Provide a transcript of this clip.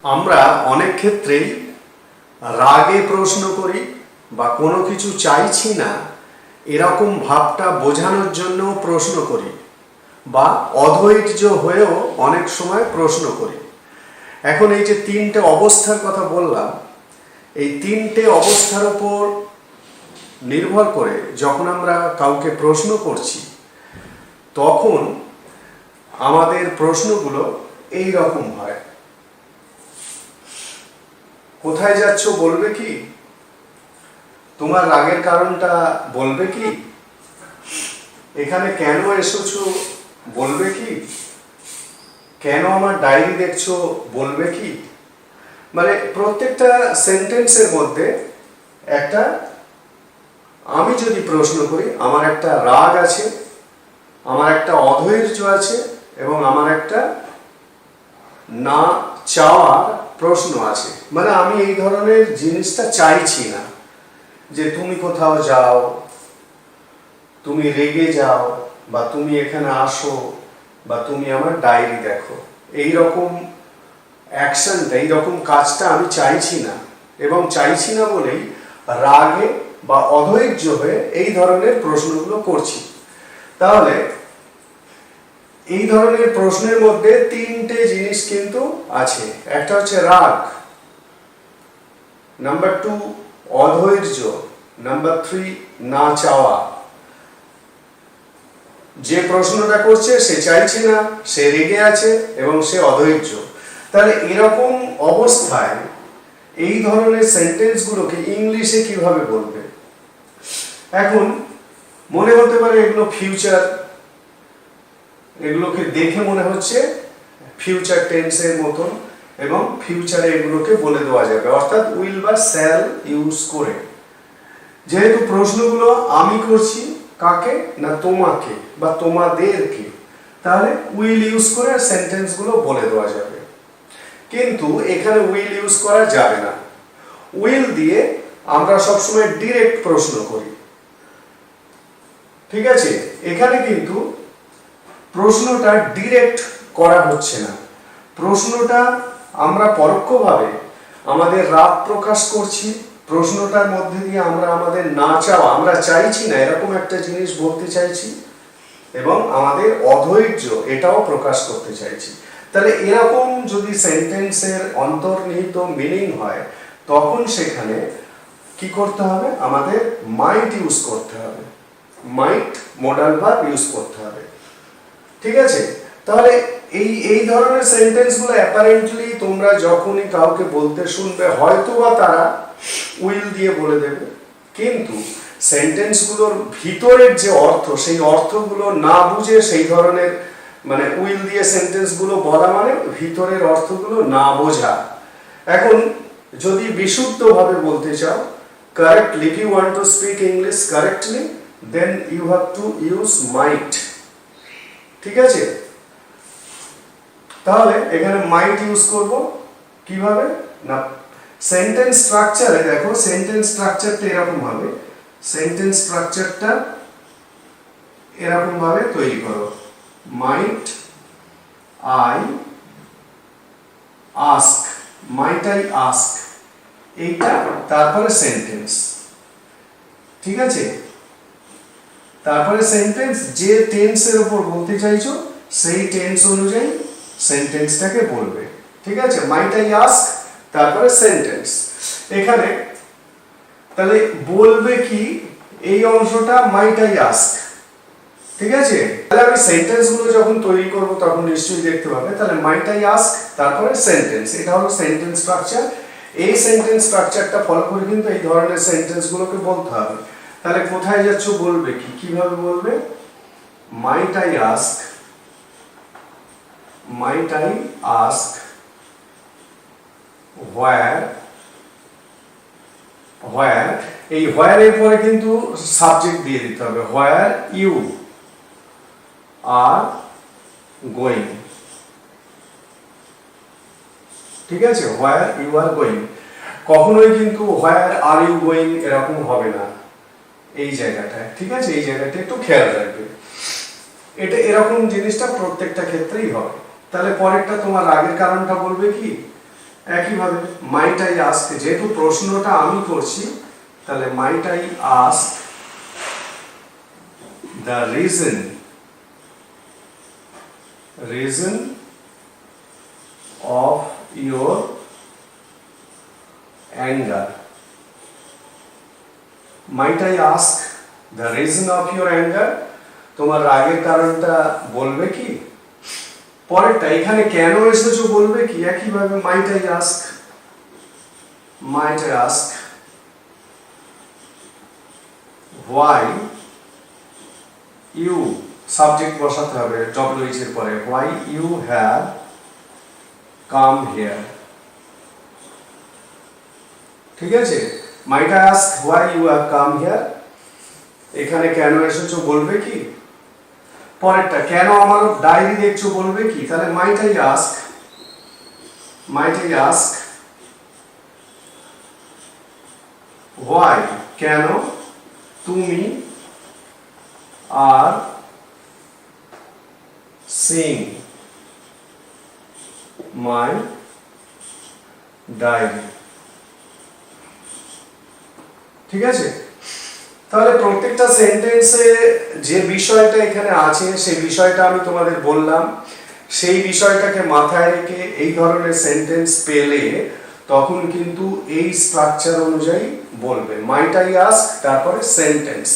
আমরা অনেক ক্ষেত্রেই রাগে প্রশ্ন করি বা কোনো কিছু চাইছি না এরকম ভাবটা বোঝানোর জন্য প্রশ্ন করি বা অধৈর্য হয়েও অনেক সময় প্রশ্ন করি। এখন এই যে তিনটে অবস্থার কথা বললাম, এই তিনটে অবস্থার উপর নির্ভর করে যখন আমরা কাউকে প্রশ্ন করছি তখন আমাদের প্রশ্নগুলো এই রকম হয়। কোথায় যাচ্ছ বলবে কি? তোমার রাগের কারণটা বলবে কি? এখানে কেন এসেছো বলবে কি? কেন আমার ডায়েরি দেখছো বলবে কি? মানে প্রত্যেকটা সেন্টেন্সের মধ্যে একটা, আমি যদি প্রশ্ন করি আমার একটা রাগ আছে, আমার একটা অধৈর্য আছে এবং আমার একটা না চাওয়ার প্রশ্ন আছে। মানে আমি এই ধরনের জিনিসটা চাইছি না যে তুমি কোথাও যাও, তুমি রেগে যাও, বা তুমি এখানে আসো, বা তুমি আমার ডায়েরি দেখো। এই রকম অ্যাকশনটা, এইরকম কাজটা আমি চাইছি না, এবং চাইছি না বলেই রাগে বা অধৈর্য হয়ে এই ধরনের প্রশ্নগুলো করছি। তাহলে এই ধরনের প্রশ্নের মধ্যে তিনটে জিনিস কিন্তু আছে। একটা হচ্ছে রাগ, নাম্বার 2 অধৈর্য, নাম্বার 3 না চাওয়া। যে প্রশ্নটা করছে সে চাইছে না, সে রেগে আছে এবং সে অধৈর্য। তাহলে এরকম অবস্থায় এই ধরনের সেন্টেন্সগুলোকে ইংলিশে কিভাবে বলবে? এখন মনে হতে পারে এগুলো ফিউচার, এগুলোকে দেখে মনে হচ্ছে ফিউচার টেন্সের মতন, এবং ফিউচারে এগুলোকে বলে দেওয়া যাবে, অর্থাৎ উইল বা শ্যাল ইউজ করে। যেহেতু প্রশ্নগুলো আমি করছি, কাকে না তোমাকে বা তোমাদেরকে, তাহলে উইল ইউজ করে সেন্টেন্সগুলো বলে দেওয়া যাবে। কিন্তু এখানে উইল ইউজ করা যাবে না। উইল দিয়ে আমরা সবসময় ডিরেক্ট প্রশ্ন করি, ঠিক আছে? এখানে কিন্তু প্রশ্নটা ডিরেক্ট করা হচ্ছে না, প্রশ্নটা আমরা পরোক্ষভাবে আমাদের রাগ প্রকাশ করছি। প্রশ্নটার মধ্যে দিয়ে আমরা আমাদের না চাওয়া, আমরা চাইছি না এরকম একটা জিনিস বলতে চাইছি, এবং আমাদের অধৈর্য এটাও প্রকাশ করতে চাইছি। তাহলে এরকম যদি সেন্টেন্সের অন্তর্নিহিত মিনিং হয় তখন সেখানে কি করতে হবে? আমাদের মাইট ইউজ করতে হবে, মাইট মডাল ভার্ব ইউজ করতে হবে, ঠিক আছে? তাহলে এই ধরনের সেন্টেন্সগুলো অ্যাপারেন্টলি তোমরা যখনই কাউকে বলতে শুনবে হয়তোবা তারা উইল দিয়ে বলে দেবে, কিন্তু সেন্টেন্সগুলোর ভিতরের যে অর্থ, সেই অর্থগুলো না বুঝে সেই ধরনের মানে উইল দিয়ে সেন্টেন্সগুলো বলা মানে ভিতরের অর্থগুলো না বোঝা। এখন যদি বিশুদ্ধভাবে বলতে চাও, correctly, if you want to speak English correctly, then you have to use might, ঠিক আছে? তাহলে এখানে মাইট ইউজ করব কিভাবে না, সেন্টেন্স স্ট্রাকচারে দেখো, সেন্টেন্স স্ট্রাকচারটা এরকম ভাবে, সেন্টেন্স স্ট্রাকচারটা এরকম ভাবে তৈরি করো, মাইট I ask, mite I ask, এইটা তারপরে সেন্টেন্স, ঠিক আছে? তারপরে সেন্টেন্স, যে টেন্সের উপর বলতে চাইছো সেই টেন্স অনুযায়ী সেন্টেন্সটাকে বলবে, ঠিক আছে? মাইট আই আস্ক, তারপরে সেন্টেন্স। এখানে তাহলে বলবে কি? এই অংশটা মাইট আই আস্ক, ঠিক আছে? তাহলে আমি সেন্টেন্সগুলো যখন তৈরি করব তখন নিশ্চয়ই দেখতে পাবে। তাহলে মাইট আই আস্ক, তারপরে সেন্টেন্স, এটা হলো সেন্টেন্স স্ট্রাকচার। এই সেন্টেন্স স্ট্রাকচারটা ফলো করে কিন্তু এই ধরনের সেন্টেন্সগুলোকে বলতে হবে। তাহলে কোথায় যাচ্ছ বলবে কি? কিভাবে বলবে? মাইট I ask, might I ask where, এই where এর পরে কিন্তু সাবজেক্ট দিয়ে দিতে হবে, where you are going, ঠিক আছে? where you are going, কখনোই কিন্তু where are you going এরকম হবে না এই জায়গাটায়, ঠিক আছে? এই জায়গাটা একটু খেয়াল রাখবে, এটা এরকম জিনিসটা প্রত্যেকটা ক্ষেত্রেই হবে। তাহলে পরেরটা তোমার রাগের কারণটা বলবে কি? একইভাবে মাইট আই আস্ক, যেহেতু প্রশ্নটা আমি করছি তাহলে মাইট I ask the reason of your anger. Mite I ask the reason of your anger, তোমার রাগের কারণটা বলবে কি? পরেরটা এখানে কেন এসেছো বলবে কি? একইভাবে might I ask why you, subject বসাতে হবে WH এর পরে, why you have come here. ঠিক আছে, might I ask why you have come here, এখানে কেন এসেছো বলবে কি? পরেরটা কেন আমার ডায়েরি দেখছো বলবে কি? তাহলে মাইট আই আস্ক হোয়াই, কেন তুমি আর সিং মাই ডায়েরি। ঠিক আছে, তাহলে প্রত্যেকটা সেন্টেন্সে যে বিষয়টা এখানে আছে সেই বিষয়টা আমি তোমাদের বললাম, সেই বিষয়টাকে মাথায় রেখে এই ধরনের সেন্টেন্স পেলে তখন কিন্তু এই স্ট্রাকচার অনুযায়ী বলবে, মাইট আই আস্ক তারপরে সেন্টেন্স।